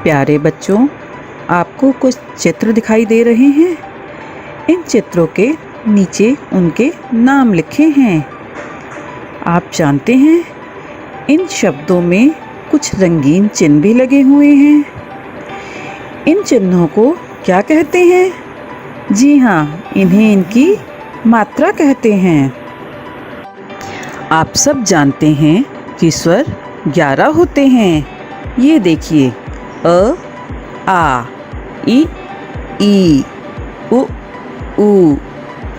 प्यारे बच्चों, आपको कुछ चित्र दिखाई दे रहे हैं। इन चित्रों के नीचे उनके नाम लिखे हैं। आप जानते हैं इन शब्दों में कुछ रंगीन चिन्ह भी लगे हुए हैं। इन चिन्हों को क्या कहते हैं? जी हाँ, इन्हें इनकी मात्रा कहते हैं। आप सब जानते हैं कि स्वर 11 होते हैं। ये देखिए, अ, आ, इ, ई, उ, ऊ,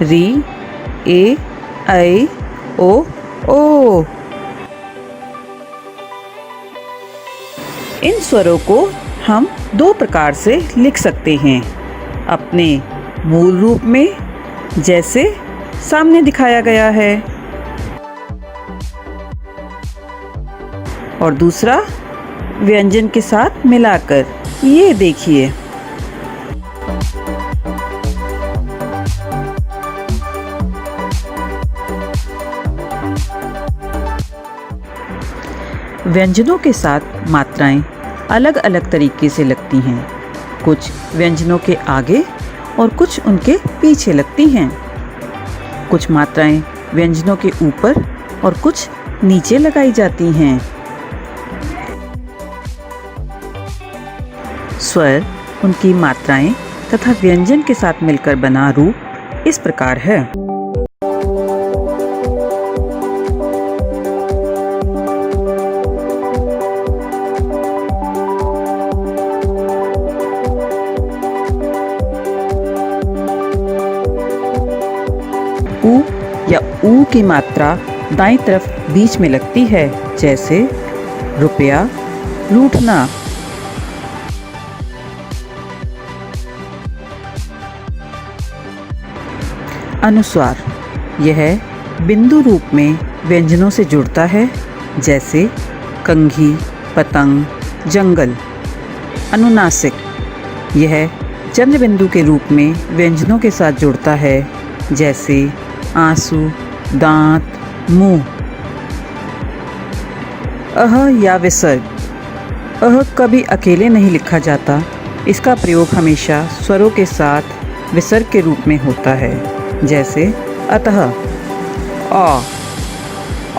री, ए, ऐ, ओ। इन स्वरों को हम दो प्रकार से लिख सकते हैं। अपने मूल रूप में, जैसे सामने दिखाया गया है, और दूसरा व्यंजन के साथ मिलाकर। ये देखिए, व्यंजनों के साथ मात्राएं अलग अलग तरीके से लगती हैं। कुछ व्यंजनों के आगे और कुछ उनके पीछे लगती हैं। कुछ मात्राएं व्यंजनों के ऊपर और कुछ नीचे लगाई जाती हैं। स्वर, उनकी मात्राएं तथा व्यंजन के साथ मिलकर बना रूप इस प्रकार है। ऊ या ऊ की मात्रा दाईं तरफ बीच में लगती है, जैसे रुपया, रूठना। अनुस्वार, यह बिंदु रूप में व्यंजनों से जुड़ता है, जैसे कंघी, पतंग, जंगल। अनुनासिक, यह चंद्र बिंदु के रूप में व्यंजनों के साथ जुड़ता है, जैसे आंसू, दांत, मुंह। अह या विसर्ग, अह कभी अकेले नहीं लिखा जाता। इसका प्रयोग हमेशा स्वरों के साथ विसर्ग के रूप में होता है, जैसे अतः।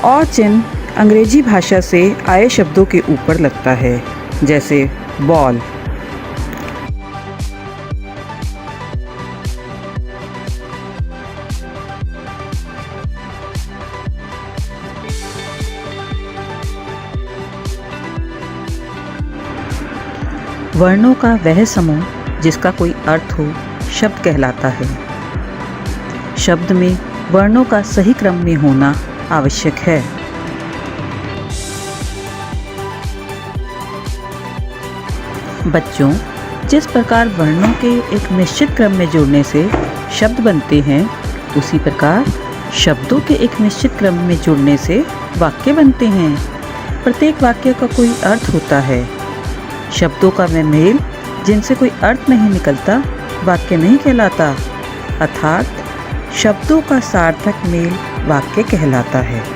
औ चिन्ह अंग्रेजी भाषा से आए शब्दों के ऊपर लगता है, जैसे बॉल। वर्णों का वह समूह जिसका कोई अर्थ हो, शब्द कहलाता है। शब्द में वर्णों का सही क्रम में होना आवश्यक है। बच्चों, जिस प्रकार वर्णों के एक निश्चित क्रम में जुड़ने से शब्द बनते हैं, उसी प्रकार शब्दों के एक निश्चित क्रम में जुड़ने से वाक्य बनते हैं। प्रत्येक वाक्य का कोई अर्थ होता है। शब्दों का वह मेल जिनसे कोई अर्थ नहीं निकलता, वाक्य नहीं कहलाता। अर्थात शब्दों का सार्थक मेल वाक्य कहलाता है।